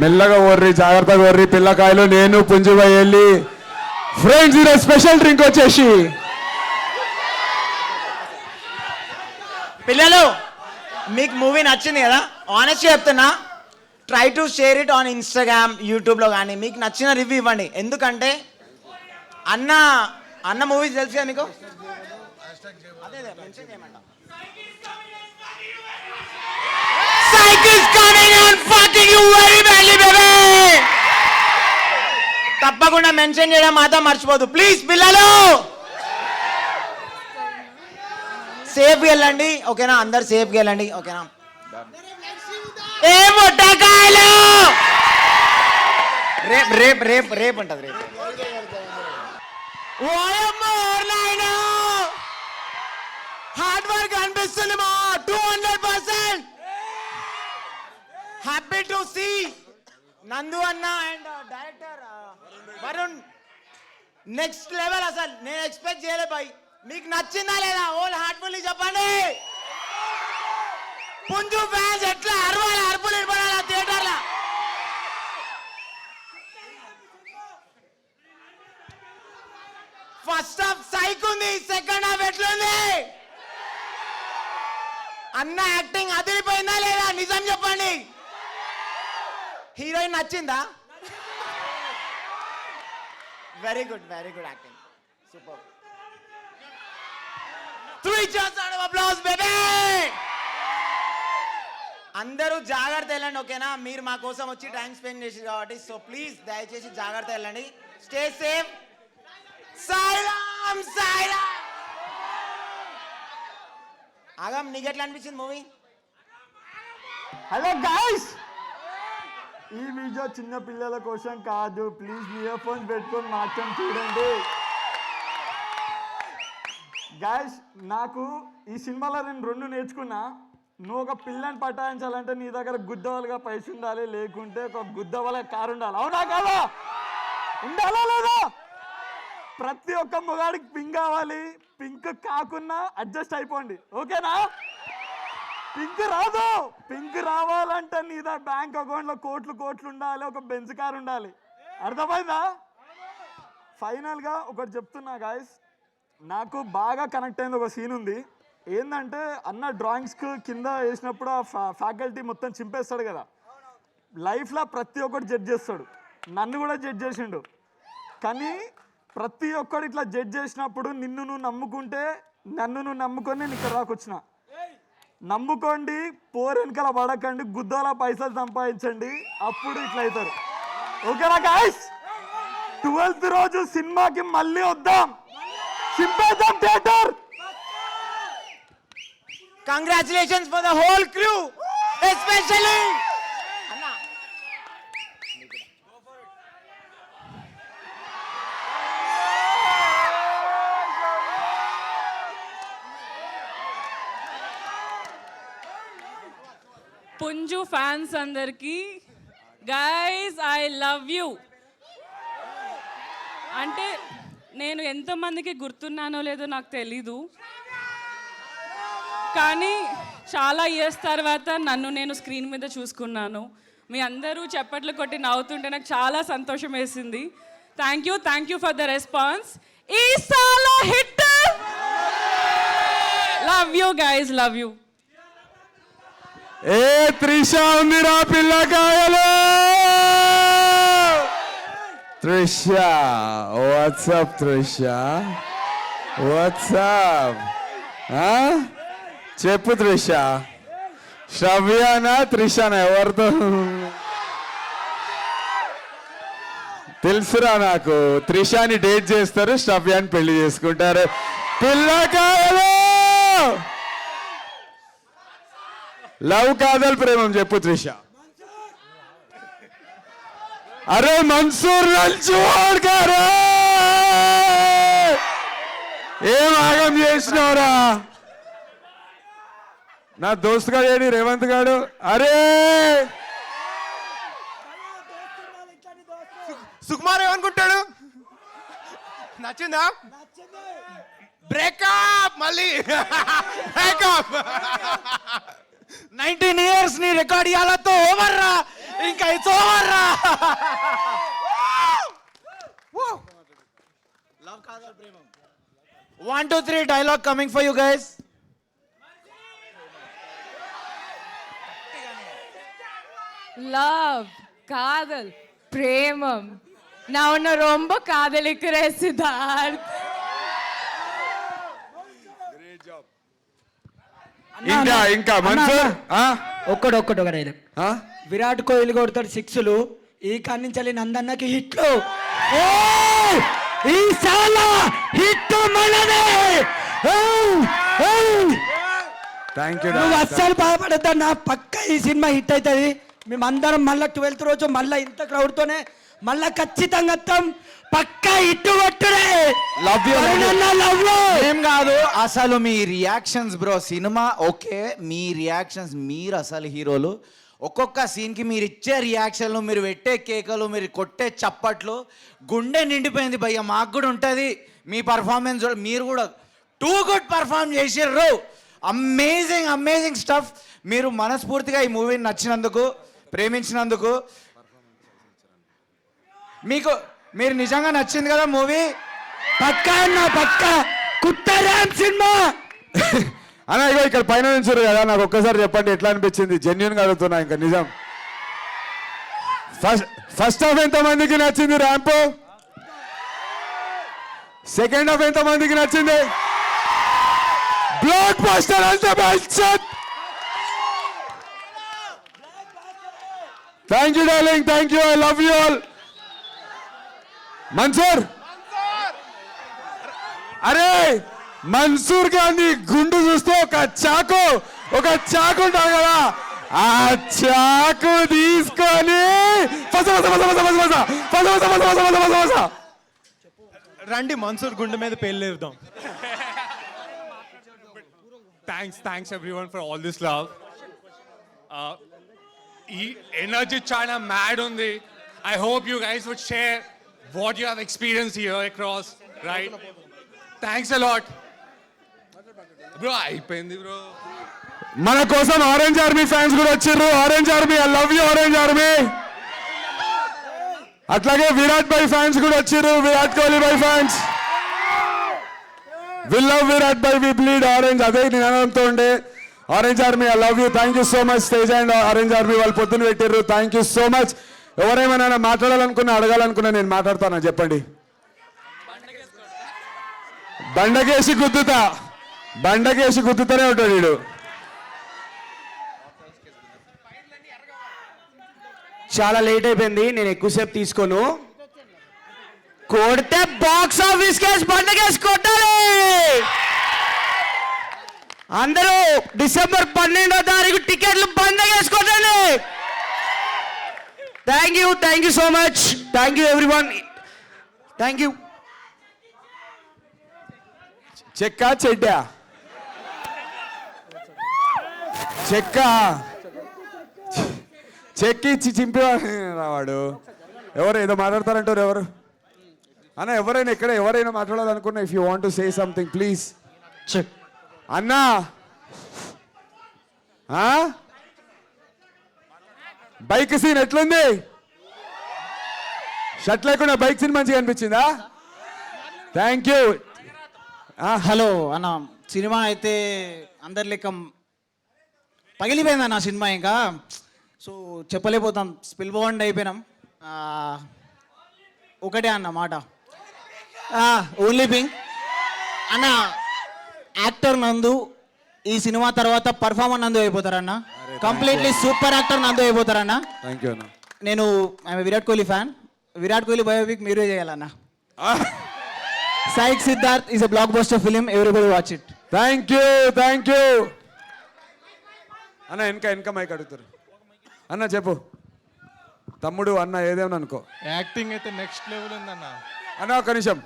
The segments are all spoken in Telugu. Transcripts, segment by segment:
మెల్లగా ఓర్రి, జాగ్రత్తగా ఓర్రి పిల్లకాయలు. నేను పుంజుబాయి వెళ్ళి ఫ్రెండ్స్ ఈరోజు స్పెషల్ డ్రింక్ వచ్చేసి పిల్లలు మీకు మూవీ నచ్చింది కదా, ఆనెస్ట్ చెప్తున్నా, try to share it on Instagram, యూట్యూబ్లో కానీ మీకు నచ్చిన రివ్యూ ఇవ్వండి. ఎందుకంటే అన్న అన్న మూవీస్ తెలుసు కదా మీకు, అదే మెన్షన్ చేయమంట. తప్పకుండా మెన్షన్ చేయడం మాత్రం మర్చిపోదు ప్లీజ్. పిల్లలు సేఫ్గా వెళ్ళండి ఓకేనా, అందరు సేఫ్గా వెళ్ళండి ఓకేనా. ఏ ముట్టకాయలు రేపు రేపు రేపు రేపు ఉంటుంది రేపు. హార్డ్ వర్క్ అనిపిస్తుంది మా 200%. హ్యాపీ టు సీ నందు అన్న and director Varun next level. అసలు నేను ఎక్స్పెక్ట్ చేయలే బాయ్. మీకు నచ్చిందా లేదా ఓల్ హార్ట్ఫుల్లీ చెప్పండి. పుంజు ఫ్యాన్స్ ఎట్లా అరవాలి, అరుపులు ఇవ్వాలా థియేటర్లో. ఫస్ట్ హాఫ్ సైక్ ఉంది, సెకండ్ హాఫ్ ఎట్లుంది? అన్న యాక్టింగ్ అదిరిపోయిందా లేదా నిజం చెప్పండి. హీరోయిన్ నచ్చిందా? Very good acting, super. 3 cheers round of applause baby. అందరూ జాగ్రత్త వెళ్ళండి ఓకేనా. మీరు మా కోసం వచ్చి టైం స్పెండ్ చేసి కాబట్టి సో ప్లీజ్ దయచేసి జాగ్రత్త వెళ్ళండి. Stay safe. సాయిరామ్ సాయిరామ్. ఆగం నీకు ఎట్లా అనిపించింది మూవీ? హలో గైస్, ఈ వీడియో చిన్న పిల్లల కోసం కాదు, ప్లీజ్ మీ ఇయర్ ఫోన్స్ పెట్టుకొని మాత్రం చూడండి. గైస్ నాకు ఈ సినిమాలో నేను 2 నేర్చుకున్నా. నువ్వు ఒక పిల్లని పటాయించాలంటే నీ దగ్గర గుద్దవలుగా పైసలు ఉండాలి, లేకుంటే ఒక గుద్దవల కారు ఉండాలి. అవునా కాదా? ఉండాలా లేదా? ప్రతి ఒక్క మొగాడికి పింక్ కావాలి. పింక్ కాకున్నా అడ్జస్ట్ అయిపోండి ఓకేనా. పింక్ రాదు, పింక్ రావాలంటే నీ దగ్గర బ్యాంక్ అకౌంట్లో కోట్లు ఉండాలి, ఒక బెంజ్ కార్ ఉండాలి. అర్థమైందా? ఫైనల్గా ఒకటి చెప్తున్నా గాయస్, నాకు బాగా కనెక్ట్ అయింది ఒక సీన్ ఉంది. ఏంటంటే అన్న డ్రాయింగ్స్కి కింద వేసినప్పుడు ఆ ఫ్యాకల్టీ మొత్తం చింపేస్తాడు కదా. లైఫ్లో ప్రతి ఒక్కటి జడ్జ్ చేస్తాడు, నన్ను కూడా జడ్జ్ చేసిండు. కానీ ప్రతి ఒక్కడు ఇట్లా జడ్జ్ చేసినప్పుడు నిన్ను నువ్వు నమ్ముకుంటే, నన్ను నువ్వు నమ్ముకొని నేను ఇక్కడ రాకొచ్చిన. నమ్ముకోండి, పోరెనకల పడకండి, గుద్దల పైసలు సంపాదించండి, అప్పుడు ఇట్లా అవుతారు ఓకేనా గాయ్స్. 12th రోజు సినిమాకి మళ్ళీ వద్దాం, చింపేద్దాం theatre. Congratulations for the whole crew, especially అన్నా. పుంజు ఫ్యాన్స్ అందరికి గైస్ ఐ లవ్ యూ. అంటే నేను ఎంతమందికి గుర్తున్నానో లేదో నాకు తెలీదు, కానీ చాలా ఇయర్స్ తర్వాత నన్ను నేను స్క్రీన్ మీద చూసుకున్నాను. మీ అందరూ చప్పట్లు కొట్టి నవ్వుతుంటే నాకు చాలా సంతోషం వేసింది. Thank you for the response. ఈ సాల hit. Love you guys, love you. ఏ త్రిష ఉందిరా పిల్లకాయలు. Trisha WhatsApp, Trisha WhatsApp. చెప్పు త్రిష, శ్రవ్యానా త్రిషనా ఎవరితో తెలుసురా నాకు. త్రిషాని డేట్ చేస్తారు, శ్రవ్యాన్ని పెళ్లి చేసుకుంటారు. పిల్లకాయలు లవ్ కాదల్ ప్రేమం చెప్పు త్రిష. అరే మన్సూర్ నల్చోడ్ గారు ఏం ఆగం చేసినవరా? నా దోస్తు గాడు ఏడి, రేవంత్ గాడు. అరే సుకుమార్ ఏమనుకుంటాడు? నచ్చిందా? బ్రేకప్ మళ్ళీ బ్రేకప్. 19 years ని రికార్డ్ ఇవ్వాలతో ఓవర్ రా. ఇంకా చూడరా 1 2 3 dialogue coming for you guys. Love காதல் பிரேமம் நான் உன்னை ரொம்ப காதலிக்கிறேன் சித்தார்த். ఇంకా మన్సూర్ ఒక్కడొక్కటి ఒక డైలాగ్. విరాట్ కోహ్లీ కొడతాడు సిక్స్లు, ఈ కాడి నుంచి నందన్నకి హిట్లు. ఈసాల హిట్ మనదే. Thank you. నువ్వు అస్సలు బాధపడద్దా, నా పక్క ఈ సినిమా హిట్ అవుతుంది. మేమందరం మళ్ళీ 12th రోజు మళ్ళీ ఇంత క్రౌడ్తోనే మళ్ళా ఖచ్చితంగా వస్తాం. పక్కా ఇట్టు కొట్టుడే. Love you. Love you. ఏం కాదు అసలు మీ రియాక్షన్స్ బ్రో, సినిమా ఓకే, మీ రియాక్షన్స్, మీరు అసలు హీరోలు. ఒక్కొక్క సీన్కి మీరు ఇచ్చే రియాక్షన్లు, మీరు పెట్టే కేకలు, మీరు కొట్టే చప్పట్లు, గుండె నిండిపోయింది భయ్య. మాకు కూడా ఉంటుంది మీ పర్ఫార్మెన్స్. మీరు కూడా టూ గుడ్ పర్ఫార్మ్ చేసిర్రు. Amazing amazing stuff. మీరు మనస్ఫూర్తిగా ఈ మూవీని నచ్చినందుకు, ప్రేమించినందుకు, మీకు మీరు నిజంగా నచ్చింది కదా మూవీ. పక్కా అన్న పక్కా కుట్టరామ్ సినిమా. అన్న ఇగో ఇక్కడ పైన నుంచారు కదా, నాకు ఒక్కసారి చెప్పండి ఎట్లా అనిపించింది. జెన్యున్ గా అడుగుతున్నా, ఇంకా నిజం. ఫస్ట్ హాఫ్ ఎంత మందికి నచ్చింది ర్యాంప్? సెకండ్ హాఫ్ ఎంత మందికి నచ్చింది? బ్లాక్ బస్టర్ అంటే బల్చత్. Thank you darling, thank you, I love you all. Mansoor, అరే మన్సూర్ గాంధీ గుండు చూస్తే ఒక చాకు ఉంటాడు కదా, ఆ చాకు తీసుకొని రండి మన్సూర్ గుండె మీద పెళ్ళేద్దాం. Thanks everyone for all this love. ఈ ఎనర్జీ చాలా మ్యాడ్ ఉంది. I hope you guys would share what you have experienced here across, right? Thanks a lot. Bro, అయిపోయింది bro. మన కోసం ఆరెంజ్ ఆర్మీ ఫ్యాన్స్ కూడా వచ్చారు. Orange army, I love you orange army. అట్లాగే విరాట్ బై ఫ్యాన్స్ కూడా వచ్చారు. విరాట్ కోహ్లీ బై ఫ్యాన్స్, వి లవ్ విరాట్ బై, వి బ్లీడ్ ఆరెంజ్. అదే నినాదంతో ఉండే orange army, I love you. Thank you so much Teja and orange army, వాళ్ళు పొద్దున్న పెట్టారు. Thank you so much. ఎవరేమైనా మాట్లాడాలనుకున్నా, అడగాలనుకున్నా నేను మాట్లాడతానా చెప్పండి. బండకేసి గుద్దుతూనే ఉంటాడు వీడు. చాలా లేట్ అయిపోయింది, నేను ఎక్కువసేపు తీసుకోను. కొడితే బాక్స్ ఆఫీస్ కేసు బండకేసి కొట్టాలి. అందరూ డిసెంబర్ 12వ తారీఖు టికెట్లు బండకేసి కొట్టండి. Thank you so much. Thank you everyone. Thank you. చెక్క చెడ్డా చెక్కి ఇచ్చి చింపేవాడు. ఎవరు ఏదో మాట్లాడతారంటారు ఎవరు అన్న? ఎవరైనా ఇక్కడ ఎవరైనా మాట్లాడాలనుకున్నా, if you want to say something please. అన్నా బైక్ సీన్ ఎట్లుంది? షర్ట్ లేకుండా బైక్ సీన్ మంచిగా అనిపించిందా? Thank you. హలో అన్న, సినిమా అయితే అందరి లెక్క పగిలిపోయింది అన్న సినిమా. ఇంకా సో చెప్పలేకపోతాం, స్పిల్ బాండ్ అయిపోయినాం. ఒకటే అన్న మాట, ఓన్లీ థింగ్ అన్న, యాక్టర్ నందు ఈ సినిమా తర్వాత పర్ఫార్మర్ నందు అయిపోతారన్న. కంప్లీట్లీ సూపర్ యాక్టర్ నందు అయిపోతారన్న. థ్యాంక్ యూ అన్న. నేను విరాట్ కోహ్లీ ఫ్యాన్. విరాట్ కోహ్లీ బయోపిక్ మీరే చేయాలన్న. Psych Siddharth is a block buster film, everybody watch it. Thank you అన్న. వెనక మైక్ అడుగుతారు అన్న. చెప్పు తమ్ముడు, అన్న ఏదేమని అనుకో. యాక్టింగ్ అయితే నెక్స్ట్ లెవెల్ ఉంది అన్న. అన్న ఒక నిమిషం.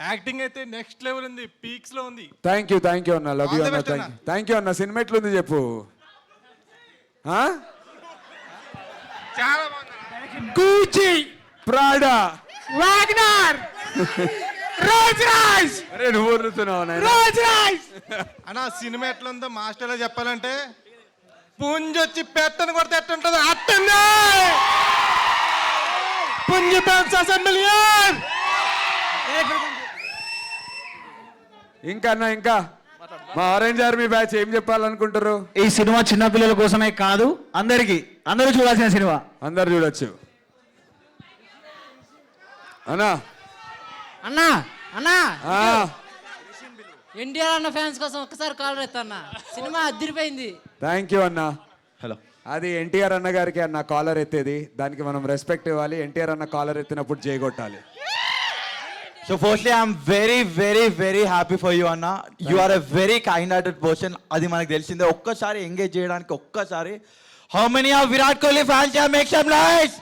యాక్టింగ్ అయితే నెక్స్ట్ లెవెల్ ఉంది, పీక్స్ లో ఉంది. థ్యాంక్ యూ అన్న. లవ్ యూ అన్న. థ్యాంక్ యూ అన్న. సినిమా ఎట్లుంది చెప్పు. చాలా బాగుంది. గూచి, ప్రాడా, వాగ్నర్, రోజ్ రాజ్. అరే నువ్వు ఊరుతున్నావు నాయనా. రోజ్ రాజ్. అన్న సినిమా ఎట్లుందో మాస్టర్లో చెప్పాలంటే పుంజొచ్చి పెట్టను కొడితే ఎట్టుంటది అట్టుంది. పుంజు ఫ్యాన్స్ మిలియన్. ఇంకా అన్న ఇంకా మా ఆరెంజ్ ఆర్మీ బ్యాచ్ ఏం చెప్పాలనుకుంటారు? ఈ సినిమా చిన్నపిల్లల కోసమే కాదు, అందరూ చూడాల్సిన సినిమా. అందరు చూడొచ్చు. అన్నా అన్నా అన్నా ఆ, ఎన్టీఆర్ అన్న ఫ్యాన్స్ కోసం ఒక్కసారి కాల్ ఎత్తన్నా. సినిమా అదిరిపోయింది. థ్యాంక్ యూ అన్న. హలో. అది ఎన్టీఆర్ అన్న గారికి అన్న కాలర్ ఎత్తేది, దానికి మనం రెస్పెక్ట్ ఇవ్వాలి. ఎన్టీఆర్ అన్న caller ఎత్తినప్పుడు చేయగొట్టాలి. So firstly, I'm very happy for you, Anna. You are a very kind-hearted person. అది మనకు తెలిసిందే. ఒక్కసారి ఎంగేజ్ చేయడానికి ఒక్కసారి. How many are Virat Kohli fans here? Make some noise.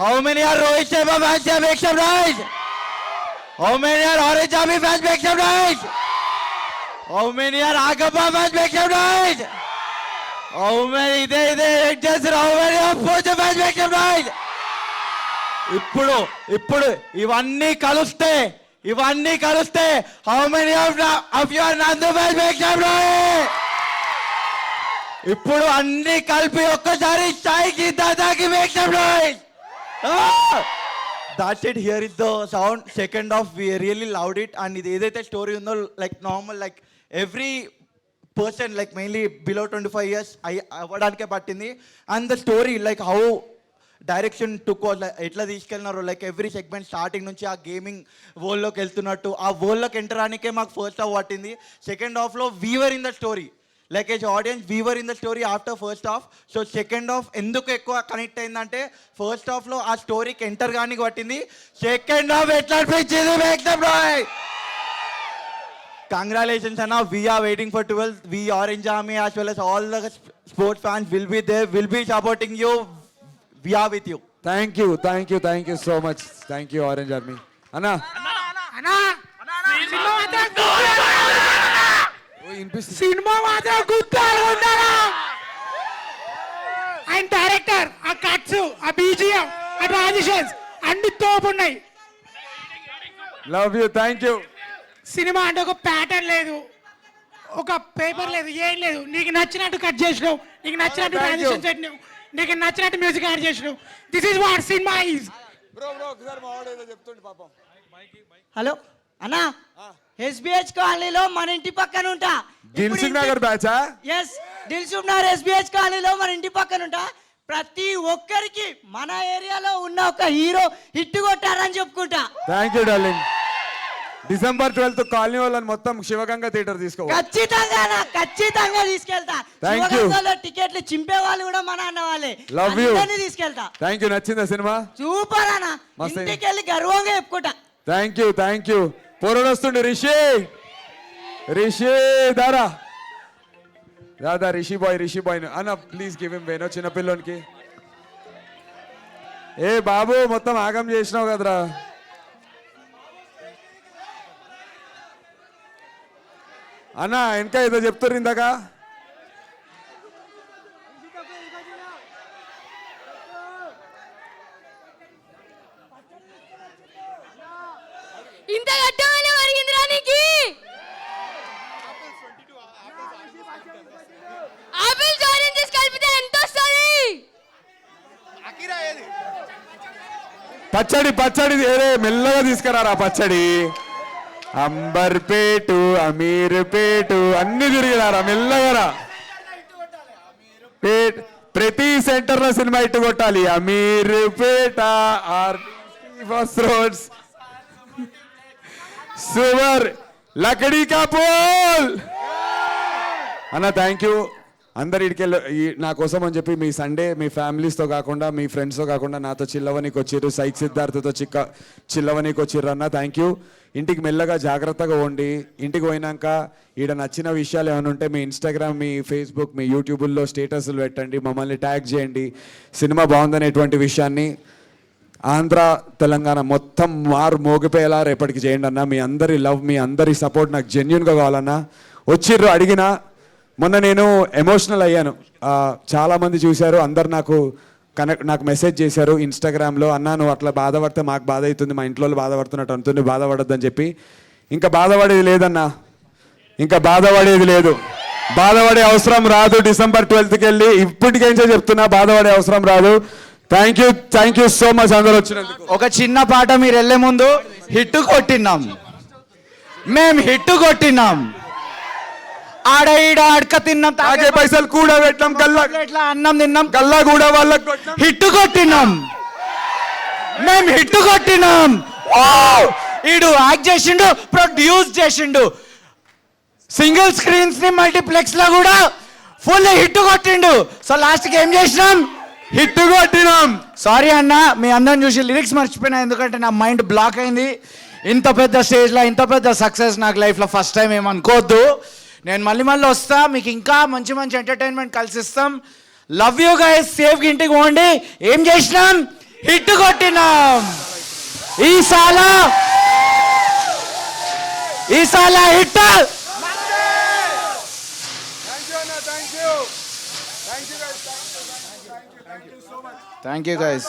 How many are Rohit Sharma fans here? Make some noise. How many are Orange Army fans? Make some noise. How many are Agappa fans? Make some noise. How many? Just how many are Pocha fans? Make some noise. ఇప్పుడు ఇవన్నీ కలిస్తే how many of your Nandu fans make some noise. ఇప్పుడు అన్ని కలిపి ఒక్కసారి సాయికి దాదాకి make some noise. That's it. Here is the sound. Second half we really loved it. And ఇది ఏదైతే స్టోరీ ఉందో like normal like every person like mainly below 25 years అవ్వడానికే పట్టింది. And the story like how direction took ఎట్లా తీసుకెళ్ళినారు లైక్ ఎవ్రీ సెగ్మెంట్ స్టార్టింగ్ నుంచి ఆ గేమింగ్ వరల్డ్లోకి వెళ్తున్నట్టు ఆ వరల్డ్లోకి ఎంటర్ అనికే మాకు ఫస్ట్ హాఫ్ పట్టింది. సెకండ్ హాఫ్లో we were in the story like as audience we were in the story after first half. So second half ఎందుకు ఎక్కువ కనెక్ట్ అయిందంటే ఫస్ట్ హాఫ్లో ఆ స్టోరీకి ఎంటర్ కానీ పట్టింది. సెకండ్ హాఫ్ ఎట్లా అనిపించింది? Make them noise. Congratulations, Anna. We are waiting for 12th. We Orange Army as well as all the sports fans will be there. Will be supporting you. We are with you. Thank you so much. Thank you orange army. అన్నా సినిమా మాత్రం గుర్తాలు ఉన్నారా? ఆయన డైరెక్టర్, ఆ కట్స్, ఆ బీజిఎం, ఆ ట్రాన్సిషన్స్ అన్ని తోపు ఉన్నాయి. Love you. Thank you. Cinema అంటే ఒక ప్యాటర్న్ లేదు, ఒక పేపర్ లేదు, ఏం లేదు. నీకు నచ్చినట్టు కట్ చేసినావు, నీకు నచ్చినట్టు ట్రాన్సిషన్స్ పెట్టినావు, నీకు నచ్చినట్టు మ్యూజిక్ యాడ్ చేసినావు. This is what cinema is. Hello అన్నా, ఎస్బిహెచ్ కాలనీలో మన ఇంటి పక్కన ఉంటా. దిల్సుఖ్ నగర్ బ్యాచా? ఎస్, దిల్సుఖ్ నగర్ ఎస్బిహెచ్ కాలనీలో మన ఇంటి పక్కన ఉంటా. ప్రతి ఒక్కరికి మన ఏరియాలో ఉన్న ఒక హీరో హిట్ కొట్టారని చెప్పుకుంటా. Thank you darling. December 12th colony వాళ్ళని మొత్తం శివగంగ థియేటర్ తీసుకో. ఖచ్చితంగా తీసుకెళ్తా. Thank you. టికెట్లు చింపే వాళ్ళు కూడా మన అన్న వాళ్ళే. Love you. తీసుకెళ్తా. Thank you. నచ్చిందా సినిమా? సూపర్ అన్న. మస్త్ ఇంటికి వెళ్ళి గర్వంగా చెప్పుకుంటా. Thank you. పోరడు వస్తుండే రిషి దారా రిషి బాయ్ అన్న ప్లీజ్ గివ్ హిమ్ వేనో చిన్నపిల్లోనికి. ఏ బాబు మొత్తం ఆగం చేసినావు కదరా. అన్న ఇంకా ఏదో చెప్తారు ఇందాక. ఇంత గట్టమైన మరిగిందిరా నీకు? ఆపిల్స్ ఆరెంజెస్ కలిపితే ఎంత వస్తుంది? పచ్చడి ఏరే మెల్లగా తీసుకురారా పచ్చడి. అంబర్పేటు అమీర్పేటు అన్ని తిరిగినారా మెల్లగా. ప్రతి సెంటర్ లో సినిమా ఇట్టు కొట్టాలి. అమీర్పేట, ఫస్ట్ రోడ్స్, సువర్, లకడీ కా పోల్. అన్న థ్యాంక్ యూ. అందరు ఇడికెళ్ళి నా కోసం అని చెప్పి మీ సండే మీ ఫ్యామిలీస్తో కాకుండా మీ ఫ్రెండ్స్తో కాకుండా నాతో చిల్లవనికి వచ్చిర్రు. సైక్ సిద్ధార్థతో చిల్లవనికి వచ్చిర్రు అన్న. Thank you. ఇంటికి మెల్లగా జాగ్రత్తగా ఉండి ఇంటికి పోయినాక ఈడ నచ్చిన విషయాలు ఏమైనా ఉంటే మీ ఇన్స్టాగ్రామ్, మీ ఫేస్బుక్, మీ యూట్యూబ్లో స్టేటస్లు పెట్టండి, మమ్మల్ని ట్యాగ్ చేయండి. సినిమా బాగుందనేటువంటి విషయాన్ని ఆంధ్ర తెలంగాణ మొత్తం మోగిపోయేలా రేపటికి చేయండి అన్న. మీ అందరి లవ్, మీ అందరి సపోర్ట్ నాకు జెన్యున్గా కావాలన్నా. వచ్చిర్రు అడిగిన మొన్న నేను ఎమోషనల్ అయ్యాను. చాలామంది చూశారు, అందరు నాకు మెసేజ్ చేశారు ఇన్స్టాగ్రామ్లో. అన్నా నువ్వు అట్లా బాధపడితే మాకు బాధ అవుతుంది, మా ఇంట్లో బాధపడుతున్నట్టు అంటుంది, బాధపడొద్దని చెప్పి. ఇంకా బాధపడేది లేదన్నా, ఇంకా బాధపడేది లేదు. బాధపడే అవసరం రాదు. డిసెంబర్ 12కి వెళ్ళి ఇప్పటికేంచో చెప్తున్నా, బాధపడే అవసరం రాదు. థ్యాంక్ యూ సో మచ్ అందరూ వచ్చినందుకు. ఒక చిన్న పాట మీరు వెళ్ళే ముందు హిట్ కొట్టినాం, మేము హిట్ కొట్టినాం, ఆడ ఈడ అడక తిన్నాం, తాగే పైసలు కూడా పెట్టాం, గల్లా ఇట్లా అన్నం తిన్నాం, గల్లా కూడా వాళ్ళకి కొట్టాం. హిట్ కొట్టినాం, మేము హిట్ కొట్టినాం. ఈడు యాక్ట్ చేసిండు, ప్రొడ్యూస్ చేసిండు, సింగిల్ స్క్రీన్స్ ని మల్టీప్లెక్స్ లో కూడా ఫుల్ హిట్ కొట్టిండు. సో లాస్ట్ కి ఏం చేసినాం? హిట్ కొట్టినాం. సారీ అన్న, మీ అందరం చూసి లిరిక్స్ మర్చిపోయినా, ఎందుకంటే నా మైండ్ బ్లాక్ అయింది. ఇంత పెద్ద స్టేజ్లో ఇంత పెద్ద సక్సెస్ నాకు లైఫ్లో ఫస్ట్ టైం ఏమనుకోవద్దు. నేను మళ్ళీ వస్తా, మీకు ఇంకా మంచి మంచి ఎంటర్టైన్మెంట్ కలిసిస్తాం. లవ్ యూ గైస్, సేఫ్గా ఇంటికి పోండి. ఏం చేసినాం? హిట్ కొట్టినాం. ఈసాల హిట్. Thank you guys.